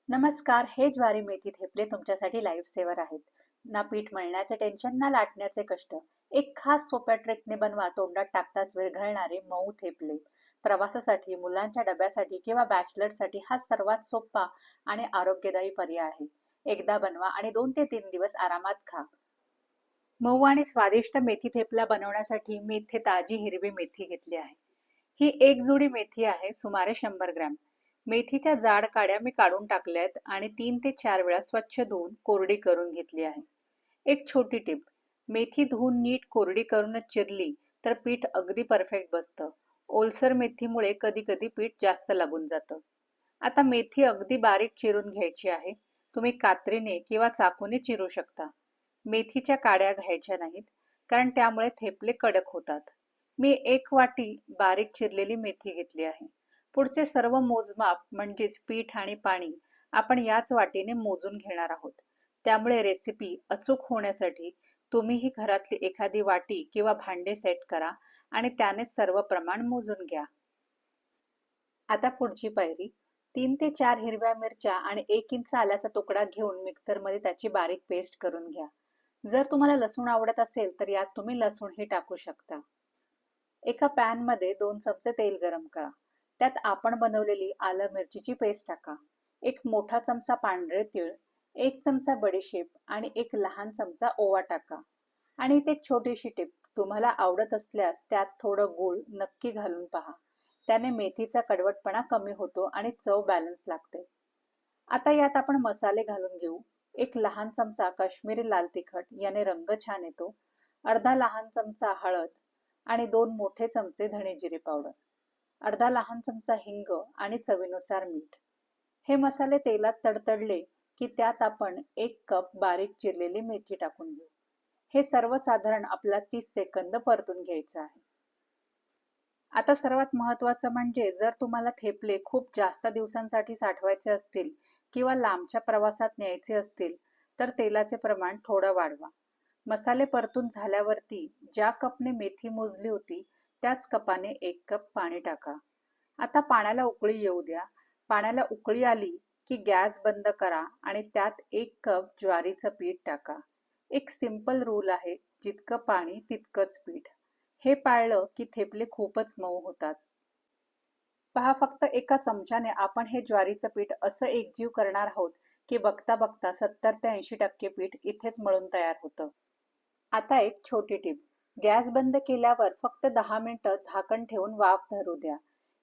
नमस्कार. हे ज्वारी मेथी थेपले तुमच्यासाठी लाईफ सेवर आहेत. ना पीठ मळण्याचे टेन्शन, ना लाटण्याचे कष्ट. एक खास सोप्या ट्रेकने बनवा तोंडात टाकताच विरघळणारे मऊ थेपले. प्रवासासाठी, मुलांच्या डब्यासाठी किंवा बॅचलरसाठी हा सर्वात सोपा आणि आरोग्यदायी पर्याय आहे. एकदा बनवा आणि 2 ते 3 दिवस आरामात खा. मऊ आणि स्वादिष्ट मेथी थेपला बनवण्यासाठी मी इथे ताजी हिरवी मेथी घेतली आहे. ही एक जुडी मेथी आहे, सुमारे 100 ग्रॅम. मेथीच्या जाड काड्या मी काढून टाकल्यात आणि 3 ते 4 वेळा स्वच्छ धुवून कोरडी करून घेतली आहे. एक छोटी टिप: मेथी धुवून नीट कोरडी करूनच चिरली तर पीठ अगदी परफेक्ट बसतं. ओलसर मेथीमुळे कधी कधी पीठ जास्त लागून जातं. आता मेथी अगदी बारीक चिरून घ्यायची आहे. तुम्ही कात्रीने किंवा चाकूने चिरू शकता. मेथीच्या काड्या घ्यायच्या नाहीत, कारण त्यामुळे थेपले कडक होतात. मी 1 वाटी बारीक चिरलेली मेथी घेतली आहे. पुढचे सर्व मोजमाप म्हणजेच पीठ आणि पाणी आपण याच वाटीने मोजून घेणार आहोत. त्यामुळे रेसिपी अचूक होण्यासाठी तुम्हीही घरातली एखादी वाटी किंवा भांडे सेट करा आणि त्यानेच सर्व प्रमाण मोजून घ्या. आता पुढची पायरी: 3 ते 4 हिरव्या मिरच्या आणि 1 इंच आल्याचा तुकडा घेऊन मिक्सरमध्ये त्याची बारीक पेस्ट करून घ्या. जर तुम्हाला लसूण आवडत असेल तर यात तुम्ही लसूणही टाकू शकता. एका पॅनमध्ये 2 चमचे तेल गरम करा. त्यात आपण बनवलेली आलं मिरचीची पेस्ट टाका. एक मोठा चमचा पांढरे तीळ, 1 चमचा बडीशेप आणि एक लहान चमचा ओवा टाका. आणि इथे एक छोटीशी टिप: तुम्हाला आवडत असल्यास त्यात थोडं गूळ नक्की घालून पहा. त्याने मेथीचा कडवटपणा कमी होतो आणि चव बॅलन्स लागते. आता यात आपण मसाले घालून घेऊ. एक लहान चमचा काश्मीरी लाल तिखट, याने रंग छान येतो. अर्धा लहान चमचा हळद आणि 2 मोठे चमचे धणे जिरे पावडर. अर्धा लहान चमचा हिंग आणि चवीनुसार मीठ. हे मसाले तेलात तडतडले की त्यात आपण 1 कप बारीक चिरलेली मेथी टाकून घेऊ. हे सर्व साधारण आपल्याला 30 सेकंद परतून घ्यायचं आहे. आता सर्वात महत्त्वाचं म्हणजे जर तुम्हाला थेपले खूप जास्त दिवसांसाठी साठवायचे असतील किंवा लांबच्या प्रवासात न्यायचे असतील तर तेलाचे प्रमाण थोडं वाढवा. मसाले परतून झाल्यावरती ज्या कपने मेथी मोजली होती त्याच कपाने 1 कप पाणी टाका. आता पाण्याला उकळी येऊ द्या. पाण्याला उकळी आली की गॅस बंद करा आणि त्यात 1 कप ज्वारीचं पीठ टाका. एक सिंपल रूल आहे: जितकं पाणी तितकंच पीठ. हे पाळलं की थेपले खूपच मऊ होतात. पहा, फक्त एका चमच्याने आपण हे ज्वारीचं पीठ असं एकजीव करणार आहोत की बघता बघता 70 ते 80% पीठ इथेच मळून तयार होतं. आता एक छोटी टिप: गॅस बंद केल्यावर फक्त 10 मिनिटं झाकण ठेवून वाफ धरू द्या.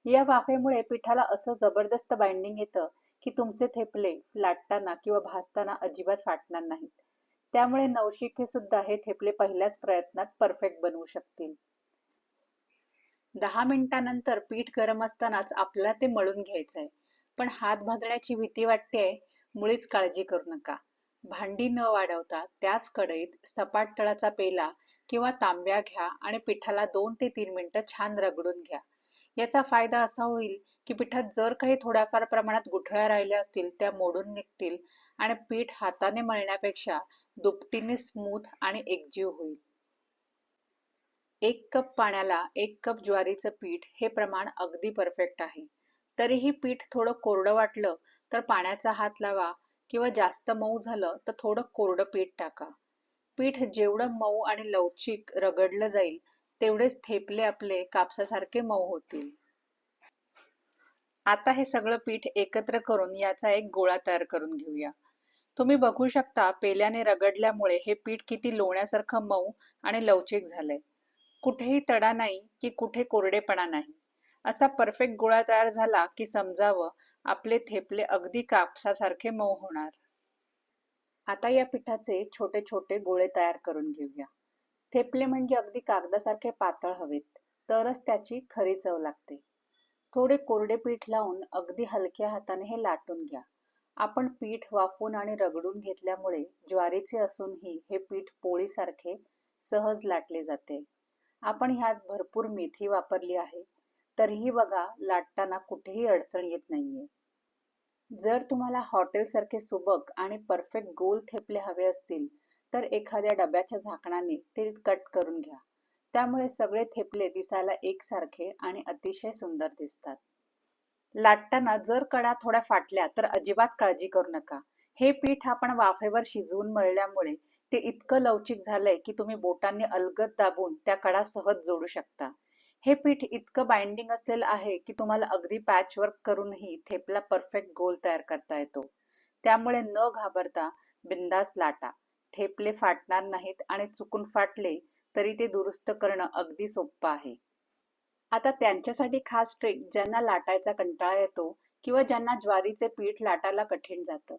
या वाफेमुळे पिठाला असं जबरदस्त बाइंडिंग येतं की तुमचे थेपले लाटताना किंवा भाजताना अजिबात फाटणार नाहीत. त्यामुळे नवशिके सुद्धा हे थेपले पहिल्याच प्रयत्नात परफेक्ट बनवू शकतील. 10 मिनिटांनंतर पीठ गरम असतानाच आपल्याला ते मळून घ्यायचं आहे. पण हात भाजण्याची भीती वाटतेय? मुळीच काळजी करू नका. भांडी न वाढवता त्याच कढईत सपाट तळाचा पेला किंवा तांब्या घ्या आणि पिठाला 2 ते 3 मिनिटं छान रगडून घ्या. याचा फायदा असा होईल की पिठात जर काही थोड्याफार प्रमाणात गुठळ्या राहिल्या असतील त्या मोडून निघतील आणि पीठ हाताने मळण्यापेक्षा दुपटीने स्मूथ आणि एकजीव होईल. 1 कप पाण्याला 1 कप ज्वारीचं पीठ हे प्रमाण अगदी परफेक्ट आहे. तरीही पीठ थोडं कोरडं वाटलं तर पाण्याचा हात लावा किंवा जास्त मऊ झालं तर थोडं कोरडं पीठ टाका. पीठ जेवढं मऊ आणि लवचिक रगडलं जाईल तेवढेच थेपले आपले कापसासारखे मऊ होतील. आता हे सगळं पीठ एकत्र करून याचा एक गोळा तयार करून घेऊया. तुम्ही बघू शकता, पेल्याने रगडल्यामुळे हे पीठ किती लोण्यासारखं मऊ आणि लवचिक झालंय. कुठेही तडा नाही की कुठे कोरडेपणा नाही. असा परफेक्ट गोळा तयार झाला की समजावं आपले थेपले अगदी कापसासारखे मऊ होणार. आता या पिठाचे छोटे छोटे गोळे तयार करून घेऊया. थेपले म्हणजे अगदी कागदासारखे पातळ हवेत, तरच त्याची खरी चव लागते. थोडे कोरडे पीठ लावून अगदी हलक्या हाताने हे लाटून घ्या. आपण पीठ वाफवून आणि रगडून घेतल्यामुळे ज्वारीचे असूनही हे पीठ पोळीसारखे सहज लाटले जाते. आपण ह्यात भरपूर मेथी वापरली आहे, तरीही बघा लाटताना कुठेही अडचण येत नाहीये. जर तुम्हाला हॉटेलसारखे सुबक आणि परफेक्ट गोल थेपले हवे असतील तर एखाद्या डब्याच्या झाकणाने ते कट करून घ्या. त्यामुळे सगळे थेपले दिसायला एकसारखे आणि अतिशय सुंदर दिसतात. लाटताना जर कडा थोड्या फाटल्या तर अजिबात काळजी करू नका. हे पीठ आपण वाफेवर शिजवून मळल्यामुळे ते इतकं लवचिक झालंय की तुम्ही बोटांनी अलगद दाबून त्या कडा सहज जोडू शकता. हे पीठ इतकं बाइंडिंग असलेलं आहे की तुम्हाला अगदी पॅचवर्क करूनही थेपला परफेक्ट गोल तयार करता येतो. त्यामुळे न घाबरता बिंदास लाटा. थेपले फाटणार नाहीत आणि चुकून फाटले तरी ते दुरुस्त करणं अगदी सोपं आहे. आता त्यांच्यासाठी खास ट्रिक ज्यांना लाटायचा कंटाळा येतो किंवा ज्यांना ज्वारीचे पीठ लाटायला कठीण जातं.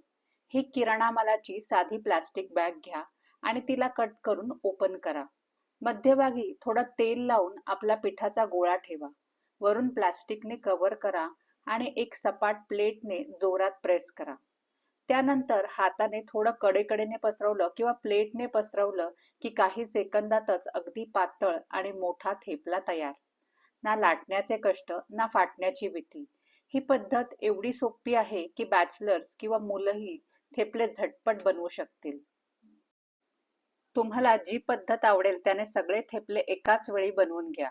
ही किराणा मालाची साधी प्लास्टिक बॅग घ्या आणि तिला कट करून ओपन करा. मध्यभागी थोडं तेल लावून आपला पिठाचा गोळा ठेवा. वरून प्लास्टिकने कव्हर करा आणि एक सपाट प्लेटने जोरात प्रेस करा. त्यानंतर हाताने थोडं कडेकडेने पसरवलं किंवा प्लेटने पसरवलं की काही सेकंदातच अगदी पातळ आणि मोठा थेपला तयार. ना लाटण्याचे कष्ट ना फाटण्याची भीती. ही पद्धत एवढी सोपी आहे की बॅचलर्स किंवा मुलंही थेपले झटपट बनवू शकतील. तुम्हाला जी पद्धत आवडेल त्याने सगळे थेपले एकाच वेळी बनवून घ्या.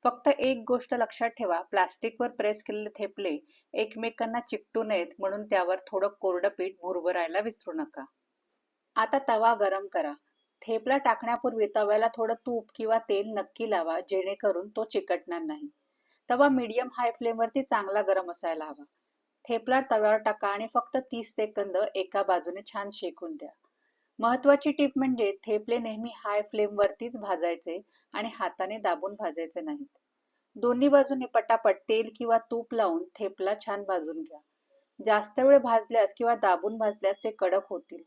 फक्त एक गोष्ट लक्षात ठेवा, प्लास्टिकवर प्रेस केलेले थेपले एकमेकांना चिकटू नयेत म्हणून त्यावर थोडं कोरडं पीठ भुरभुरायला विसरू नका. आता तवा गरम करा. थेपला टाकण्यापूर्वी तव्याला थोडं तूप किंवा तेल नक्की लावा जेणेकरून तो चिकटणार नाही. तवा मीडियम हाय फ्लेमवरती चांगला गरम असायला हवा. थेपला तव्यावर टाका आणि फक्त 30 सेकंद एका बाजूने छान शेकून द्या. महत्वाची टीप म्हणजे थेपले नेहमी हाय फ्लेमवरतीच भाजायचे आणि हाताने दाबून भाजायचे नाहीत. दोन्ही बाजूने पटापट तेल किंवा तूप लावून थेपला छान भाजून घ्या. जास्त वेळ भाजल्यास किंवा दाबून भाजल्यास ते कडक होतील.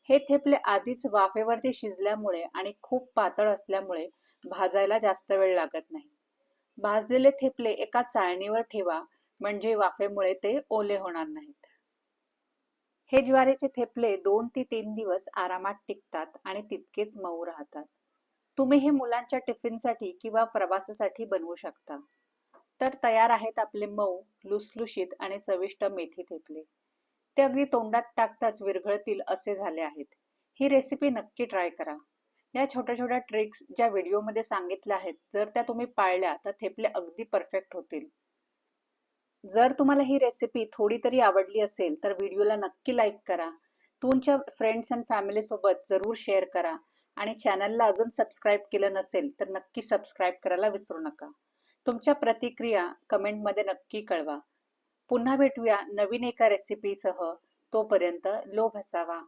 हे थेपले आधीच वाफेवरती शिजल्यामुळे आणि खूप पातळ असल्यामुळे भाजायला जास्त वेळ लागत नाही. भाजलेले थेपले एका चाळणीवर ठेवा म्हणजे वाफेमुळे ते ओले होणार नाहीत. हे ज्वारीचे थेपले 2 ते 3 दिवस आरामात टिकतात आणि तितकेच मऊ राहतात. तुम्ही हे मुलांच्या टिफिनसाठी किंवा प्रवासासाठी बनवू शकता. तर तयार आहेत आपले मऊ, लुसलुशीत आणि चविष्ट मेथी थेपले. ते अगदी तोंडात टाकताच विरघळतील असे झाले आहेत. ही रेसिपी नक्की ट्राय करा. या छोट्या छोट्या ट्रिक्स ज्या व्हिडिओमध्ये सांगितल्या आहेत, जर त्या तुम्ही पाळल्या तर थेपले अगदी परफेक्ट होतील. जर तुम्हाला ही रेसिपी थोडी तरी आवडली असेल तर व्हिडिओला नक्की लाईक करा. तुमच्या फ्रेंड्स अँड फॅमिली सोबत जरूर शेअर करा आणि चॅनलला अजून सबस्क्राईब केलं नसेल तर नक्की सबस्क्राईब करायला विसरू नका. तुमच्या प्रतिक्रिया कमेंटमध्ये नक्की कळवा. पुन्हा भेटूया नवीन एका रेसिपीसह. तोपर्यंत लोभ असावा.